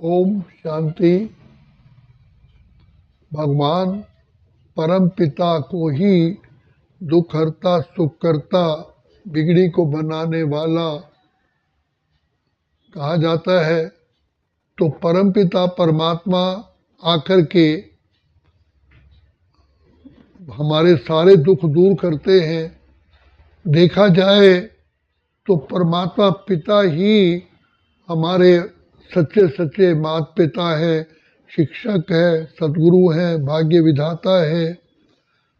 ओम शांति। भगवान परम पिता को ही दुख हरता सुख करता बिगड़ी को बनाने वाला कहा जाता है। तो परम पिता परमात्मा आकर के हमारे सारे दुख दूर करते हैं। देखा जाए तो परमात्मा पिता ही हमारे सच्चे सच्चे माता पिता है, शिक्षक है, सदगुरु है, भाग्य विधाता है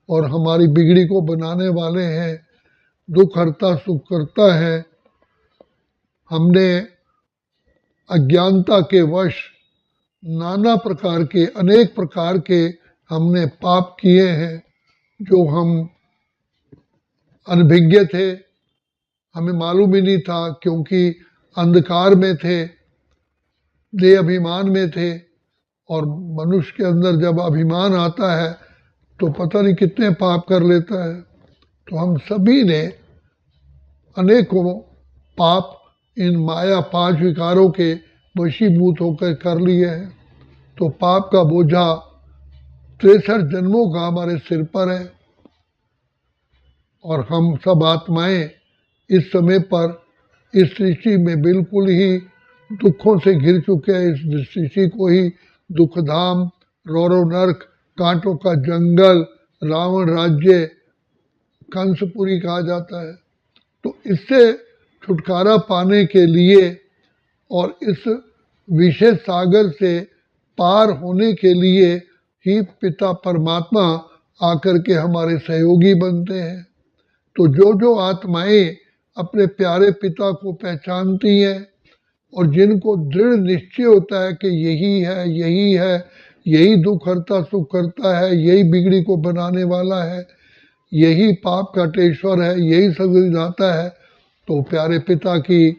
और हमारी बिगड़ी को बनाने वाले हैं, दुख हरता सुख करता है। हमने अज्ञानता के वश नाना प्रकार के अनेक प्रकार के हमने पाप किए हैं जो हम अनभिज्ञ थे, हमें मालूम ही नहीं था क्योंकि अंधकार में थे, देह अभिमान में थे। और मनुष्य के अंदर जब अभिमान आता है तो पता नहीं कितने पाप कर लेता है। तो हम सभी ने अनेकों पाप इन माया पांच विकारों के वशीभूत होकर कर लिए हैं। तो पाप का बोझा 63 जन्मों का हमारे सिर पर है और हम सब आत्माएं इस समय पर इस सृष्टि में बिल्कुल ही दुखों से घिर चुके हैं। इस सृष्टि को ही दुखधाम, रौरव नरक, कांटों का जंगल, रावण राज्य, कंसपुरी कहा जाता है। तो इससे छुटकारा पाने के लिए और इस विषय सागर से पार होने के लिए ही पिता परमात्मा आकर के हमारे सहयोगी बनते हैं। तो जो जो आत्माएं अपने प्यारे पिता को पहचानती हैं और जिनको दृढ़ निश्चय होता है कि यही दुख हरता सुख करता है, यही बिगड़ी को बनाने वाला है, यही पाप का टेश्वर है, यही सदगुरुदाता है, तो प्यारे पिता की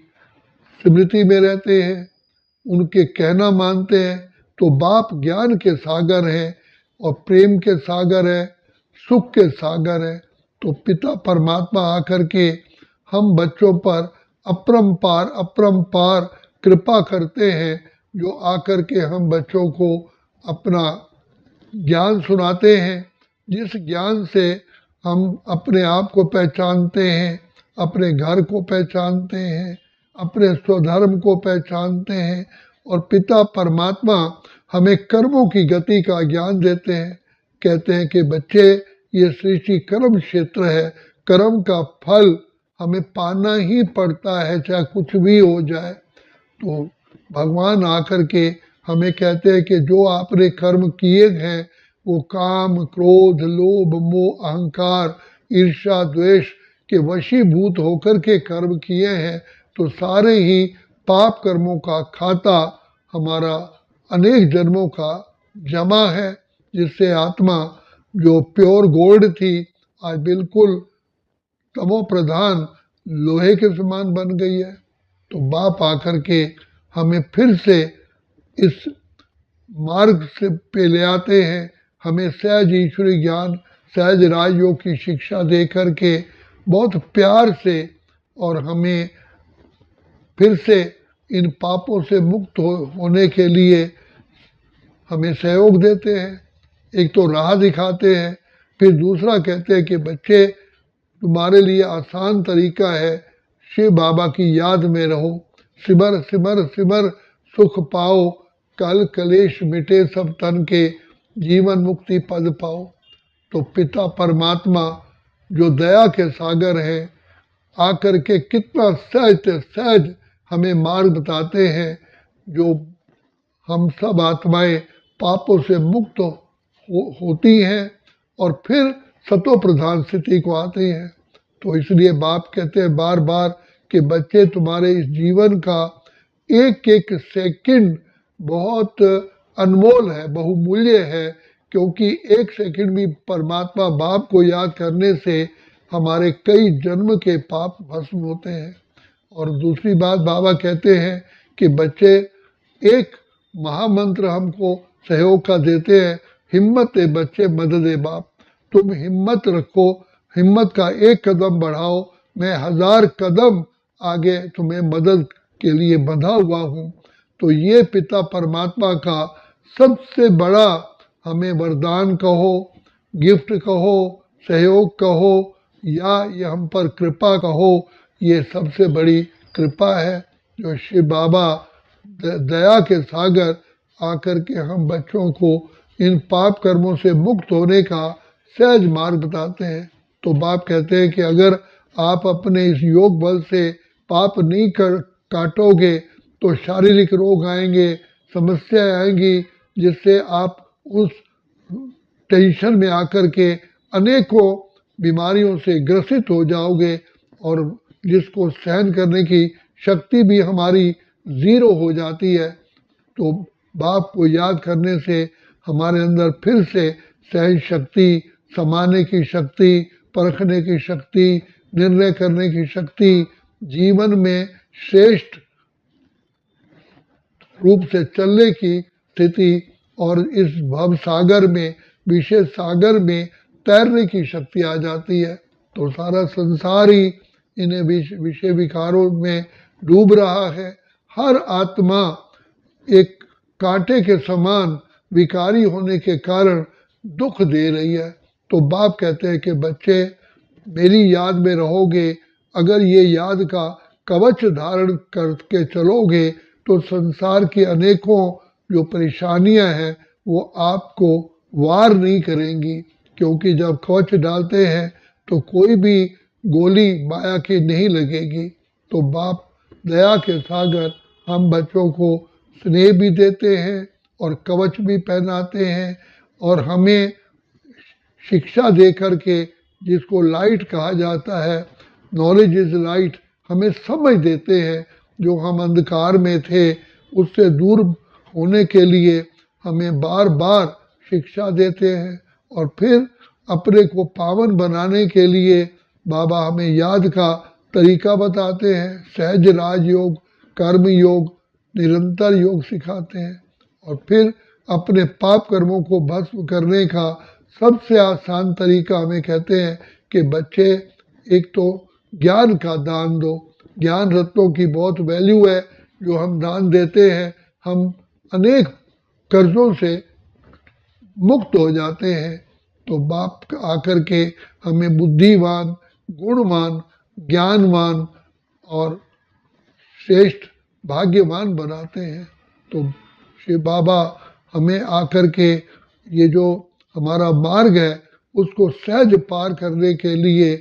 स्मृति में रहते हैं, उनके कहना मानते हैं। तो बाप ज्ञान के सागर हैं और प्रेम के सागर है, सुख के सागर है। तो पिता परमात्मा आकर के हम बच्चों पर अपरंपार कृपा करते हैं, जो आकर के हम बच्चों को अपना ज्ञान सुनाते हैं, जिस ज्ञान से हम अपने आप को पहचानते हैं, अपने घर को पहचानते हैं, अपने स्वधर्म को पहचानते हैं। और पिता परमात्मा हमें कर्मों की गति का ज्ञान देते हैं। कहते हैं कि बच्चे, ये सृष्टि कर्म क्षेत्र है, कर्म का फल हमें पाना ही पड़ता है, चाहे कुछ भी हो जाए। तो भगवान आकर के हमें कहते हैं कि जो आपने कर्म किए हैं वो काम, क्रोध, लोभ, मोह, अहंकार, ईर्ष्या, द्वेष के वशीभूत होकर के कर्म किए हैं। तो सारे ही पाप कर्मों का खाता हमारा अनेक जन्मों का जमा है, जिससे आत्मा जो प्योर गोल्ड थी आज बिल्कुल तमो प्रधान लोहे के समान बन गई है। तो बाप आकर के हमें फिर से इस मार्ग से पे ले आते हैं, हमें सहज ईश्वरी ज्ञान, सहज राजयोग की शिक्षा दे करके बहुत प्यार से और हमें फिर से इन पापों से मुक्त होने के लिए हमें सहयोग देते हैं। एक तो राह दिखाते हैं, फिर दूसरा कहते हैं कि बच्चे, तुम्हारे लिए आसान तरीका है, शिव बाबा की याद में रहो, सिमर सिमर सिमर सुख पाओ, कल कलेश मिटे सब तन के, जीवन मुक्ति पद पाओ। तो पिता परमात्मा जो दया के सागर हैं, आकर के कितना सहज हमें मार्ग बताते हैं, जो हम सब आत्माएं पापों से मुक्त होती हैं और फिर सतो प्रधान स्थिति को आती हैं। तो इसलिए बाप कहते हैं बार बार कि बच्चे, तुम्हारे इस जीवन का एक एक सेकंड बहुत अनमोल है, बहुमूल्य है, क्योंकि एक सेकंड भी परमात्मा बाप को याद करने से हमारे कई जन्म के पाप भस्म होते हैं। और दूसरी बात बाबा कहते हैं कि बच्चे, एक महामंत्र हमको सहयोग का देते हैं, हिम्मत है बच्चे मदद है बाप। तुम हिम्मत रखो, हिम्मत का एक कदम बढ़ाओ, मैं 1000 कदम आगे तुम्हें मदद के लिए बंधा हुआ हूँ। तो ये पिता परमात्मा का सबसे बड़ा हमें वरदान कहो, गिफ्ट कहो, सहयोग कहो, या ये हम पर कृपा कहो, ये सबसे बड़ी कृपा है जो शिव बाबा दया के सागर आकर के हम बच्चों को इन पाप कर्मों से मुक्त होने का सहज मार्ग बताते हैं। तो बाप कहते हैं कि अगर आप अपने इस योग बल से पाप नहीं काटोगे तो शारीरिक रोग आएंगे, समस्याएं आएंगी, जिससे आप उस टेंशन में आकर के अनेकों बीमारियों से ग्रसित हो जाओगे और जिसको सहन करने की शक्ति भी हमारी ज़ीरो हो जाती है। तो बाप को याद करने से हमारे अंदर फिर से सहन शक्ति, समाने की शक्ति, परखने की शक्ति, निर्णय करने की शक्ति, जीवन में श्रेष्ठ रूप से चलने की स्थिति और इस भव सागर में, विशेष सागर में तैरने की शक्ति आ जाती है। तो सारा संसार ही इन्हें विषय विकारों में डूब रहा है। हर आत्मा एक कांटे के समान विकारी होने के कारण दुख दे रही है। तो बाप कहते हैं कि बच्चे मेरी याद में रहोगे, अगर ये याद का कवच धारण करके चलोगे तो संसार की अनेकों जो परेशानियां हैं वो आपको वार नहीं करेंगी, क्योंकि जब कवच डालते हैं तो कोई भी गोली माया की नहीं लगेगी। तो बाप दया के सागर हम बच्चों को स्नेह भी देते हैं और कवच भी पहनाते हैं और हमें शिक्षा दे करके, जिसको लाइट कहा जाता है, नॉलेज इज लाइट, हमें समझ देते हैं। जो हम अंधकार में थे उससे दूर होने के लिए हमें बार बार शिक्षा देते हैं और फिर अपने को पावन बनाने के लिए बाबा हमें याद का तरीका बताते हैं। सहज राजयोग, कर्म योग, निरंतर योग सिखाते हैं और फिर अपने पाप कर्मों को भस्म करने का सबसे आसान तरीका हमें कहते हैं कि बच्चे एक तो ज्ञान का दान दो। ज्ञान रत्नों की बहुत वैल्यू है जो हम दान देते हैं, हम अनेक कर्जों से मुक्त हो जाते हैं। तो बाप आकर के हमें बुद्धिवान, गुणवान, ज्ञानवान और श्रेष्ठ भाग्यवान बनाते हैं। तो श्री बाबा हमें आकर के ये जो हमारा मार्ग है उसको सहज पार करने के लिए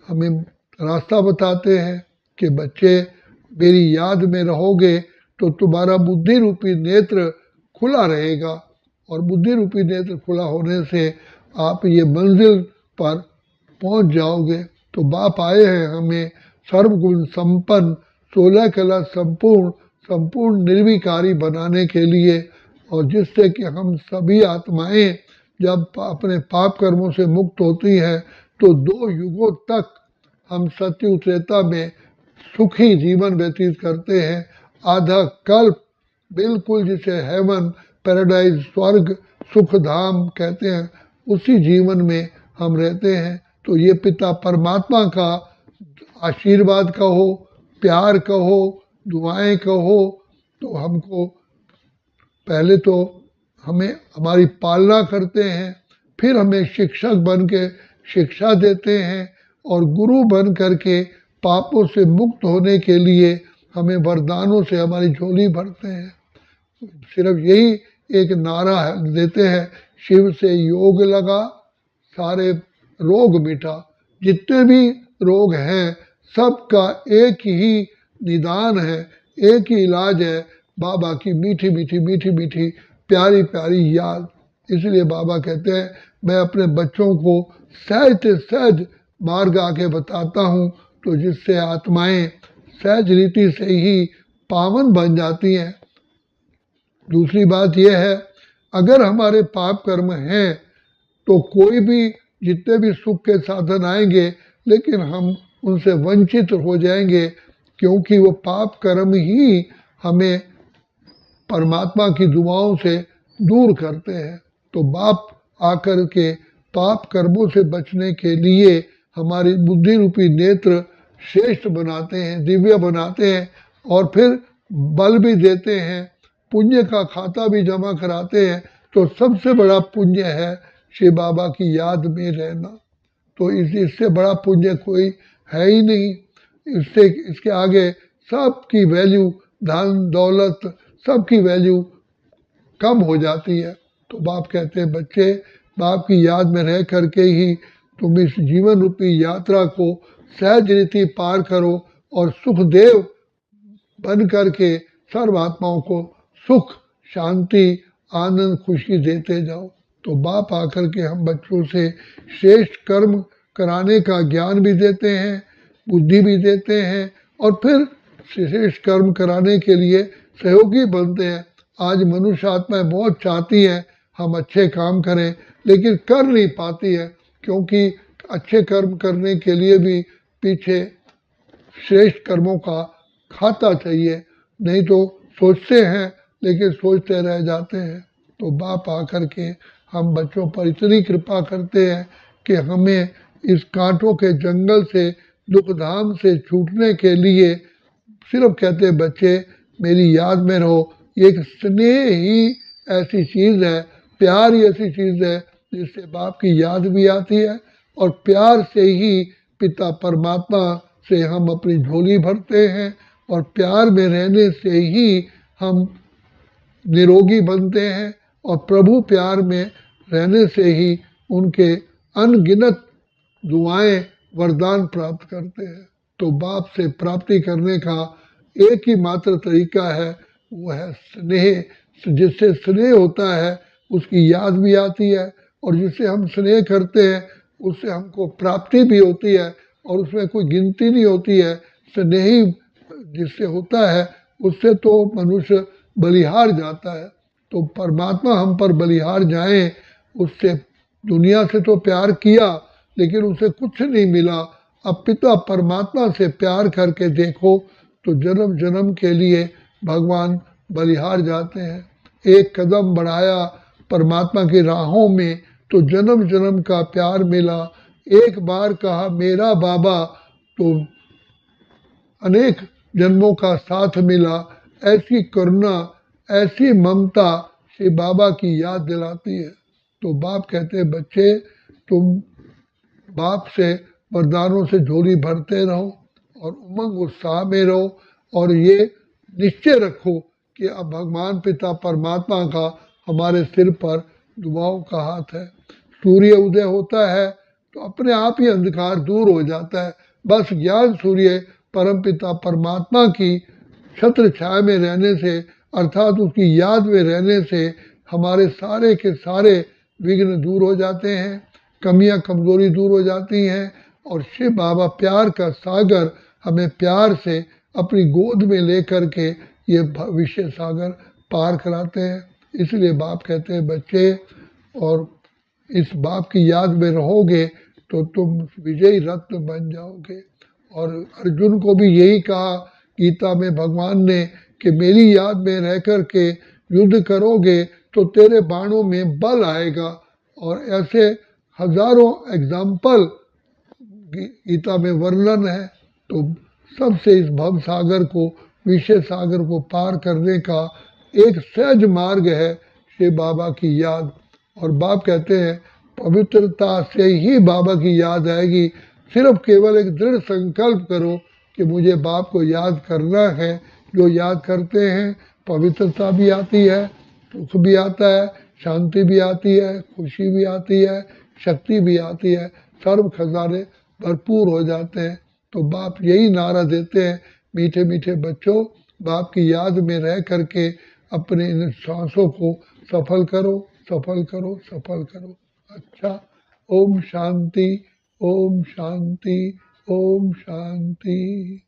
हमें रास्ता बताते हैं कि बच्चे मेरी याद में रहोगे तो तुम्हारा बुद्धि रूपी नेत्र खुला रहेगा और बुद्धि रूपी नेत्र खुला होने से आप ये मंजिल पर पहुंच जाओगे। तो बाप आए हैं हमें सर्वगुण संपन्न, 16 कला संपूर्ण निर्विकारी बनाने के लिए, और जिससे कि हम सभी आत्माएं जब अपने पाप कर्मों से मुक्त होती हैं तो 2 युगों तक हम सत्युग त्रेता में सुखी जीवन व्यतीत करते हैं। आधा कल्प बिल्कुल जिसे हेवन, पैराडाइज, स्वर्ग, सुख धाम कहते हैं, उसी जीवन में हम रहते हैं। तो ये पिता परमात्मा का आशीर्वाद कहो, प्यार कहो, दुआएं कहो, तो हमको पहले तो हमें हमारी पालना करते हैं, फिर हमें शिक्षक बन के शिक्षा देते हैं और गुरु बन करके पापों से मुक्त होने के लिए हमें वरदानों से हमारी झोली भरते हैं। सिर्फ यही एक नारा देते हैं, शिव से योग लगा सारे रोग मिटा। जितने भी रोग हैं सबका एक ही निदान है, एक ही इलाज है, बाबा की मीठी मीठी मीठी मीठी प्यारी प्यारी याद। इसलिए बाबा कहते हैं मैं अपने बच्चों को सहज से सहज मार्ग आके बताता हूँ, तो जिससे आत्माएं सहज रीति से ही पावन बन जाती हैं। दूसरी बात यह है, अगर हमारे पाप कर्म हैं तो कोई भी जितने भी सुख के साधन आएंगे लेकिन हम उनसे वंचित हो जाएंगे, क्योंकि वो पाप कर्म ही हमें परमात्मा की दुआओं से दूर करते हैं। तो बाप आकर के पाप कर्मों से बचने के लिए हमारी बुद्धि रूपी नेत्र श्रेष्ठ बनाते हैं, दिव्य बनाते हैं और फिर बल भी देते हैं पुण्य का खाता भी जमा कराते हैं, तो सबसे बड़ा पुण्य है शिव बाबा की याद में रहना। तो इससे बड़ा पुण्य कोई है ही नहीं। इससे इसके आगे सबकी वैल्यू, धन दौलत सबकी वैल्यू कम हो जाती है। तो बाप कहते हैं बच्चे, बाप की याद में रह करके ही तुम इस जीवन रूपी यात्रा को सहज रीति पार करो और सुखदेव बन करके सर्व आत्माओं को सुख, शांति, आनंद, खुशी देते जाओ। तो बाप आकर के हम बच्चों से श्रेष्ठ कर्म कराने का ज्ञान भी देते हैं, बुद्धि भी देते हैं, और फिर श्रेष्ठ कर्म कराने के लिए सहयोगी बनते हैं। आज मनुष्य आत्माएं बहुत चाहती हैं हम अच्छे काम करें, लेकिन कर नहीं पाती है, क्योंकि अच्छे कर्म करने के लिए भी पीछे श्रेष्ठ कर्मों का खाता चाहिए। नहीं तो सोचते हैं लेकिन सोचते रह जाते हैं। तो बाप आकर के हम बच्चों पर इतनी कृपा करते हैं कि हमें इस कांटों के जंगल से, दुख धाम से छूटने के लिए सिर्फ कहते हैं बच्चे मेरी याद में रहो। एक स्नेह ही ऐसी चीज़ है, प्यार ही ऐसी चीज़ है जिससे बाप की याद भी आती है, और प्यार से ही पिता परमात्मा से हम अपनी झोली भरते हैं, और प्यार में रहने से ही हम निरोगी बनते हैं, और प्रभु प्यार में रहने से ही उनके अनगिनत दुआएं, वरदान प्राप्त करते हैं। तो बाप से प्राप्ति करने का एक ही मात्र तरीका है, वो है स्नेह। जिससे स्नेह होता है उसकी याद भी आती है, और जिससे हम स्नेह करते हैं उससे हमको प्राप्ति भी होती है, और उसमें कोई गिनती नहीं होती है। स्नेह जिससे होता है उससे तो मनुष्य बलिहार जाता है। तो परमात्मा हम पर बलिहार जाए, उससे दुनिया से तो प्यार किया लेकिन उसे कुछ नहीं मिला। अब पिता परमात्मा से प्यार करके देखो तो जन्म जन्म के लिए भगवान बलिहार जाते हैं। एक कदम बढ़ाया परमात्मा की राहों में तो जन्म जन्म का प्यार मिला। एक बार कहा मेरा बाबा तो अनेक जन्मों का साथ मिला। ऐसी करुणा, ऐसी ममता श्री बाबा की याद दिलाती है। तो बाप कहते हैं बच्चे तुम बाप से वरदानों से झोली भरते रहो और उमंग उत्साह में रहो, और ये निश्चय रखो कि अब भगवान पिता परमात्मा का हमारे सिर पर दुआओं का हाथ है। सूर्य उदय होता है तो अपने आप ही अंधकार दूर हो जाता है। बस ज्ञान सूर्य परम पिता परमात्मा की छत्र छाया में रहने से, अर्थात उसकी याद में रहने से हमारे सारे के सारे विघ्न दूर हो जाते हैं, कमियां कमजोरी दूर हो जाती हैं, और शिव बाबा प्यार का सागर हमें प्यार से अपनी गोद में लेकर के ये भविष्य सागर पार कराते हैं। इसलिए बाप कहते हैं बच्चे, और इस बाप की याद में रहोगे तो तुम विजयी रत्न बन जाओगे। और अर्जुन को भी यही कहा गीता में भगवान ने कि मेरी याद में रह कर के युद्ध करोगे तो तेरे बाणों में बल आएगा। और ऐसे हजारों एग्जाम्पल गीता में वर्णन है। तो सबसे इस भव सागर को, विषय सागर को पार करने का एक सहज मार्ग है श्री बाबा की याद। और बाप कहते हैं पवित्रता से ही बाबा की याद आएगी। सिर्फ केवल एक दृढ़ संकल्प करो कि मुझे बाप को याद करना है। जो याद करते हैं पवित्रता भी आती है, सुख भी आता है, शांति भी आती है, खुशी भी आती है, शक्ति भी आती है, सर्व खजाने भरपूर हो जाते हैं। तो बाप यही नारा देते हैं, मीठे मीठे बच्चों बाप की याद में रह करके अपने इन सांसों को सफल करो, सफल करो, सफल करो। अच्छा, ओम शांति, ओम शांति, ओम शांति।